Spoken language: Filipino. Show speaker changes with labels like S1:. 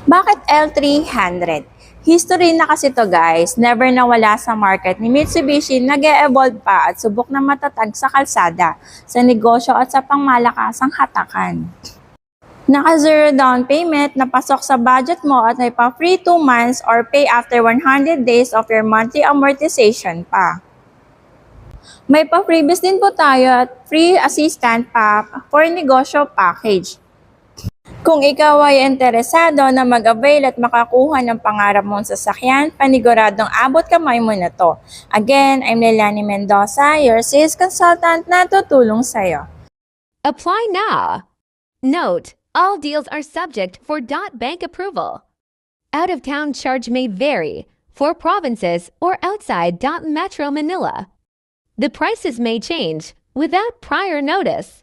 S1: Bakit L300? History na kasi to guys, never nawala sa market ni Mitsubishi, nag-e-evolve pa at subok na matatag sa kalsada, sa negosyo at sa pangmalakasang hatakan. Naka-zero down payment, napasok sa budget mo at may pa-free 2 months or pay after 100 days of your monthly amortization pa. May pa-freebies din po tayo at free assistant pa for negosyo package. Kung ikaw ay interesado na mag-avail at makakuha ng pangarap mong sasakyan, paniguradong abot kamay mo na to. Again, I'm Lelani Mendoza, your sales consultant na tutulong sa'yo.
S2: Apply now. Note, all deals are subject for .bank approval. Out-of-town charge may vary for provinces or outside .metro Manila. The prices may change without prior notice.